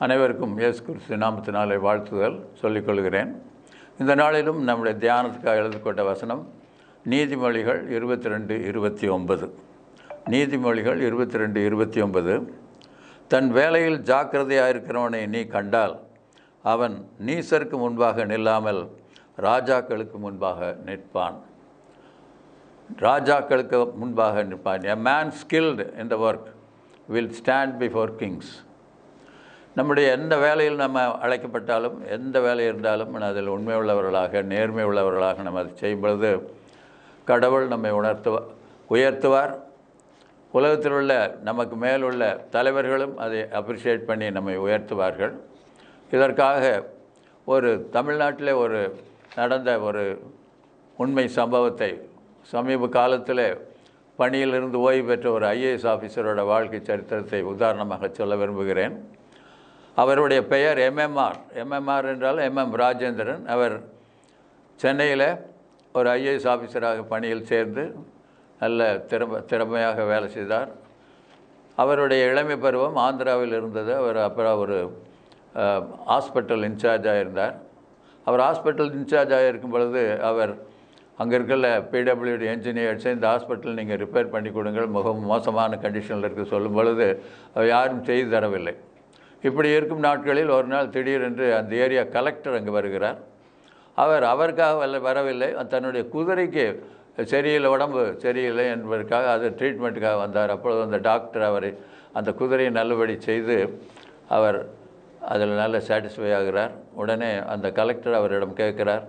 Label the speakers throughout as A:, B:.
A: அனைவருக்கும் இயேசு கிறிஸ்து நாமத்தினாலே வாழ்த்துதல் சொல்லிக்கொள்கிறேன். இந்த நாளிலும் நம்முடைய தியானத்துக்காக எழுதப்பட்ட வசனம் நீதிமொழிகள் 22:29. நீதிமொழிகள் 22:29. தன் வேலையில் ஜாக்கிரதையாக இருக்கிறவனை நீ கண்டால் அவன் நீசருக்கு முன்பாக நில்லாமல் ராஜாக்களுக்கு முன்பாக நிற்பான். ராஜாக்களுக்கு முன்பாக நிற்பான். A man skilled in the work will stand before kings. நம்முடைய எந்த வேலையில் நம்ம அழைக்கப்பட்டாலும், எந்த வேலை இருந்தாலும் அதில் உண்மை உள்ளவர்களாக, நேர்மை உள்ளவர்களாக நம்ம அதை செய்யும் பொழுது கடவுள் நம்மை உயர்த்துவார். உலகத்தில் உள்ள நமக்கு மேலுள்ள தலைவர்களும் அதை அப்ரிஷியேட் பண்ணி நம்மை உயர்த்துவார்கள். இதற்காக ஒரு தமிழ்நாட்டில் நடந்த ஒரு உண்மை சம்பவத்தை சமீப காலத்தில் பணியிலிருந்து ஓய்வு பெற்ற ஒரு IAS ஆஃபீஸரோட வாழ்க்கை சரித்திரத்தை உதாரணமாக சொல்ல விரும்புகிறேன். அவருடைய பெயர் MMR என்றால் MM ராஜேந்திரன். அவர் சென்னையில் ஒரு IAS ஆஃபீஸராக பணியில் சேர்ந்து நல்ல திறமையாக வேலை செய்தார். அவருடைய இளமை பருவம் ஆந்திராவில் இருந்தது. அவர் அப்புறம் ஒரு ஹாஸ்பிட்டல் இன்சார்ஜாக இருந்தார். அவர் ஹாஸ்பிட்டல் இன்சார்ஜாக இருக்கும் பொழுது அவர் அங்கே இருக்கிற PWD என்ஜினியர்ஸை இந்த ஹாஸ்பிட்டல் நீங்கள் ரிப்பேர் பண்ணி கொடுங்கள், மிகவும் மோசமான கண்டிஷனில் இருக்க சொல்லும் பொழுது அவர் யாரும் செய்து தரவில்லை. இப்படி இருக்கும் நாட்களில் ஒரு நாள் திடீரென்று அந்த ஏரியா கலெக்டர் அங்கே வருகிறார். அவருக்காக வரவில்லை, தன்னுடைய குதிரைக்கு சரியில்லை, உடம்பு சரியில்லை என்பதற்காக அது ட்ரீட்மெண்ட்டுக்காக வந்தார். அப்பொழுது அந்த டாக்டர் அவரை அந்த குதிரையை நல்லபடி செய்து அவர் அதில் நல்ல சாட்டிஸ்ஃபை ஆகிறார். உடனே அந்த கலெக்டர் அவரிடம் கேட்கிறார்,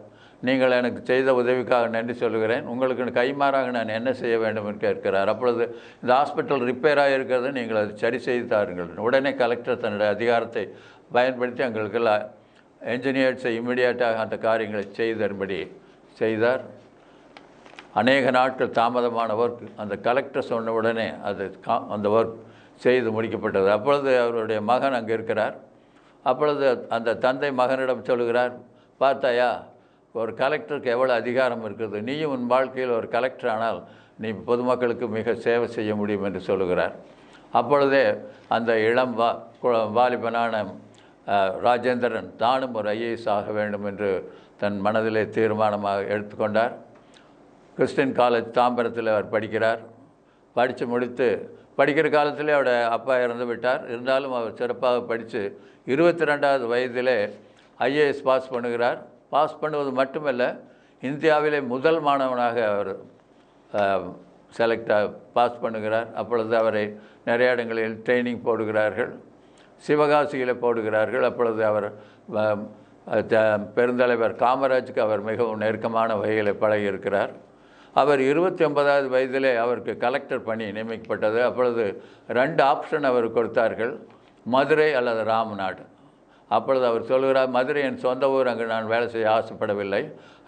A: நீங்கள் எனக்கு செய்த உதவிக்காக நன்றி சொல்கிறேன், உங்களுக்கு கைமாறாக நான் என்ன செய்ய வேண்டும் என்று கேட்கிறார். அப்பொழுது இந்த ஹாஸ்பிட்டல் ரிப்பேராக இருக்கிறது, நீங்கள் அது சரி செய்து தாருங்கள். உடனே கலெக்டர் தன்னுடைய அதிகாரத்தை பயன்படுத்தி எங்களுக்கெல்லாம் என்ஜினியர்ஸை இம்மிடியேட்டாக அந்த காரியங்களை செய்து தரும்படி செய்தார். அநேக நாட்கள் தாமதமான ஒர்க் அந்த கலெக்டர் சொன்ன உடனே அந்த ஒர்க் செய்து முடிக்கப்பட்டது. அப்பொழுது அவருடைய மகன் அங்கே இருக்கிறார். அப்பொழுது அந்த தந்தை மகனிடம் சொல்கிறார், பார்த்தாயா ஒரு கலெக்டருக்கு எவ்வளோ அதிகாரம் இருக்குது, நீயும் உன் வாழ்க்கையில் ஒரு கலெக்டர் ஆனால் நீ பொதுமக்களுக்கு மிக சேவை செய்ய முடியும் என்று சொல்லுகிறார். அப்பொழுதே அந்த இளம் வாலிபனான ராஜேந்திரன் தானும் ஒரு IAS ஆக வேண்டும் என்று தன் மனதிலே தீர்மானமாக எடுத்துக்கொண்டார். கிறிஸ்டின் காலேஜ் தாம்பரத்தில் அவர் படிக்கிறார். படித்து முடித்து படிக்கிற காலத்திலே அவருடைய அப்பா இறந்து விட்டார். இருந்தாலும் அவர் சிறப்பாக படித்து 22வது வயதிலே IAS பாஸ் பண்ணுகிறார். பாஸ் பண்ணுவது மட்டுமல்ல, இந்தியாவிலே முதல் மாணவனாக அவர் பாஸ் பண்ணுகிறார். அப்பொழுது அவரை நிறைய இடங்களில் ட்ரைனிங் போடுகிறார்கள், சிவகாசியில் போடுகிறார்கள். அப்பொழுது அவர் பெருந்தலைவர் காமராஜுக்கு அவர் மிகவும் நெருக்கமான வகையில் பழகியிருக்கிறார். அவர் 29வது வயதிலே அவருக்கு கலெக்டர் பணி நியமிக்கப்பட்டது. அப்பொழுது 2 ஆப்ஷன் அவர் கொடுத்தார்கள், மதுரை அல்லது ராம்நாடு. அப்பொழுது அவர் சொல்கிறார், மதுரை என் சொந்த ஊர், அங்கே நான் வேலை செய்ய ஆசைப்படவில்லை,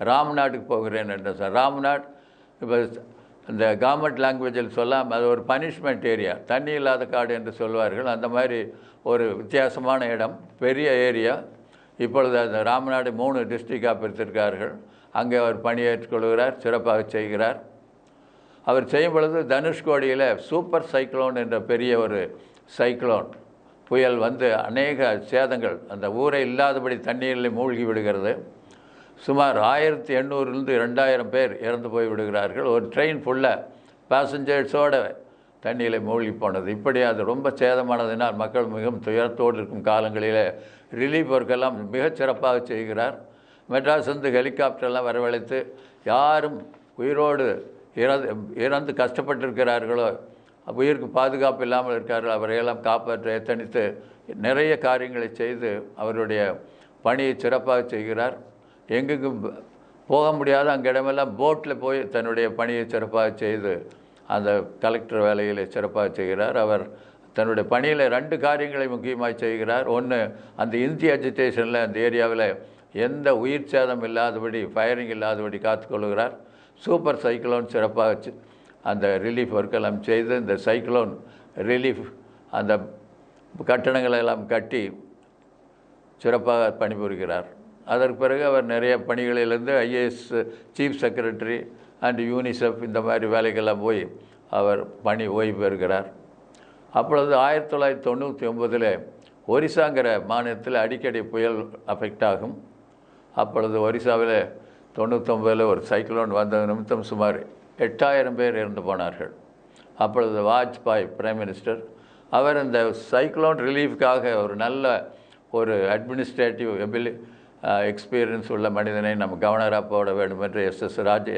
A: ராம்நாட்டுக்கு போகிறேன் என்று சார். ராம்நாட் இப்போ இந்த கவர்மெண்ட் லாங்குவேஜில் சொல்லாமல் அது ஒரு பனிஷ்மெண்ட் ஏரியா, தண்ணி இல்லாத காடு என்று சொல்வார்கள். அந்த மாதிரி ஒரு வித்தியாசமான இடம், பெரிய ஏரியா. இப்பொழுது அந்த ராம்நாடு 3 டிஸ்ட்ரிக்டாக பிரித்திருக்கார்கள். அங்கே அவர் பணியேற்றுக்கொள்கிறார், சிறப்பாக செய்கிறார். அவர் செய்யும் பொழுது தனுஷ்கோடியில் சூப்பர் சைக்ளோன் என்ற பெரிய ஒரு சைக்ளோன் புயல் வந்து அநேக சேதங்கள், அந்த ஊரை இல்லாதபடி தண்ணீரில் மூழ்கி விடுகிறது. சுமார் 1800லிருந்து 2000 பேர் இறந்து போய் விடுகிறார்கள். ஒரு ட்ரெயின் ஃபுல்லாக பேசஞ்சர்ஸோடு தண்ணியில் மூழ்கி போனது. இப்படி அது ரொம்ப சேதமானதினால் மக்கள் மிகவும் துயரத்தோடு இருக்கும் காலங்களில் ரிலீஃப் ஒர்க்கெல்லாம் மிகச்சிறப்பாக செய்கிறார். மெட்ராஸ் வந்து ஹெலிகாப்டர்லாம் வரவழைத்து யாரும் உயிரோடு இறந்து கஷ்டப்பட்டிருக்கிறார்களோ, உயிருக்கு பாதுகாப்பு இல்லாமல் இருக்கார்கள், அவரையெல்லாம் காப்பாற்ற எத்தனித்து நிறைய காரியங்களை செய்து அவருடைய பணியை சிறப்பாக செய்கிறார். எங்கெங்கும் போக முடியாத அங்கே இடமெல்லாம் போட்டில் போய் தன்னுடைய பணியை சிறப்பாக செய்து அந்த கலெக்டர் வேலைகளை சிறப்பாக செய்கிறார். அவர் தன்னுடைய பணியில் 2 காரியங்களை முக்கியமாக செய்கிறார். ஒன்று, அந்த இந்திய அஜிடேஷனில் அந்த ஏரியாவில் எந்த உயிர் சேதம் இல்லாதபடி, ஃபயரிங் இல்லாதபடி காத்துக்கொள்கிறார். சூப்பர் சைக்ளோன் சிறப்பாக அந்த ரிலீஃப் ஒர்க்கெல்லாம் செய்து இந்த சைக்ளோன் ரிலீஃப் அந்த கட்டணங்களெல்லாம் கட்டி சிறப்பாக பணிபுரிகிறார். அதற்கு பிறகு அவர் நிறைய பணிகளிலிருந்து IAS chief secretary and UNICEF இந்த மாதிரி வேலைக்கெல்லாம் போய் அவர் பணி ஓய்வு பெறுகிறார். அப்பொழுது 1999 ஒரிசாங்கிற மாநிலத்தில் அடிக்கடி புயல் அஃபெக்ட் ஆகும். அப்பொழுது ஒரிசாவில் 99 ஒரு சைக்ளோன் வந்தது நிமித்தம் சுமார் 8000 பேர் இறந்து போனார்கள். அப்பொழுது வாஜ்பாய் பிரைம் மினிஸ்டர் அவர் இந்த சைக்ளோன் ரிலீஃப்காக ஒரு நல்ல ஒரு அட்மினிஸ்ட்ரேட்டிவ் எக்ஸ்பீரியன்ஸ் உள்ள மனிதனை நம்ம கவர்னராக போட வேண்டும் என்று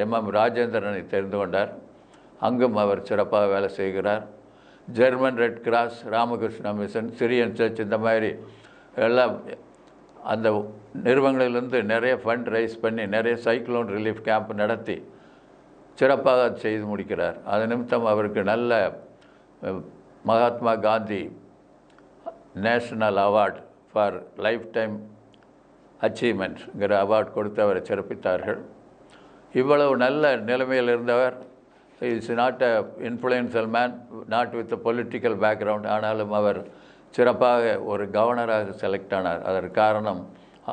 A: எம்.எம். ராஜேந்திரனை தெரிந்து கொண்டார். அங்கும் அவர் சிறப்பாக வேலை செய்கிறார். German red cross, Ramakrishna mission, Syrian search இந்த மாதிரி எல்லாம் அந்த நிறுவனங்களிலிருந்து நிறைய ஃபண்ட் ரைஸ் பண்ணி நிறைய சைக்ளோன் ரிலீஃப் கேம்ப் நடத்தி சிறப்பாக செய்து முடிக்கிறார். அது நிமித்தம் அவருக்கு நல்ல Mahatma Gandhi national award for life time அச்சீவ்மெண்ட்ங்கிற அவார்டு கொடுத்து அவரை சிறப்பித்தார்கள். இவ்வளவு நல்ல நிலைமையில் இருந்தவர் is not a influential man, not with political background. ஆனாலும் அவர் சிறப்பாக ஒரு கவர்னராக செலக்ட் ஆனார். அதற்கு காரணம்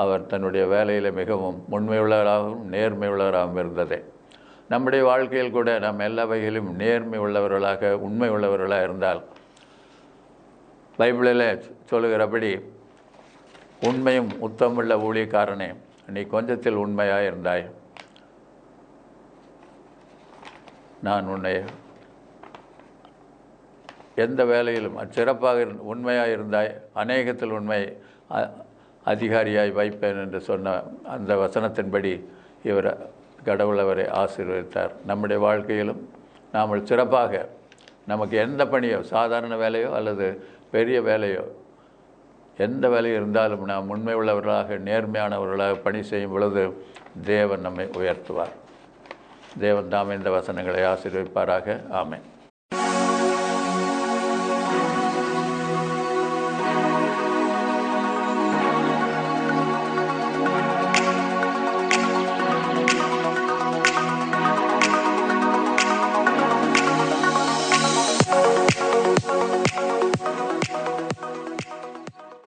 A: அவர் தன்னுடைய வேலையில் மிகவும் உண்மையுள்ளவராகவும் நேர்மை உள்ளவராகவும் இருந்ததே. நம்முடைய வாழ்க்கையில் கூட நாம் எல்லா வகையிலும் நேர்மை உள்ளவர்களாக உண்மை உள்ளவர்களாக இருந்தால் பைபிளில் சொல்லுகிறபடி உண்மையும் உத்தமுள்ள ஊழியக்காரனே, நீ கொஞ்சத்தில் உண்மையாக இருந்தாய், நான் உன்னை எந்த வேலையிலும் சிறப்பாக உண்மையாக இருந்தாய், அநேகத்தில் உண்மை அதிகாரியாய் வைப்பேன் என்று சொன்ன அந்த வசனத்தின்படி இவர் கடவுள் அவரை ஆசீர்வதித்தார். நம்முடைய வாழ்க்கையிலும் நாம் சிறப்பாக நமக்கு எந்த பணியோ, சாதாரண வேலையோ அல்லது பெரிய வேலையோ, எந்த வேலை இருந்தாலும் நாம் உண்மை உள்ளவர்களாக நேர்மையானவர்களாக பணி செய்யும் பொழுது தேவன் நம்மை உயர்த்துவார். தேவன் தாம் இந்த வசனங்களை ஆசீர்வதிப்பாராக. ஆமென்.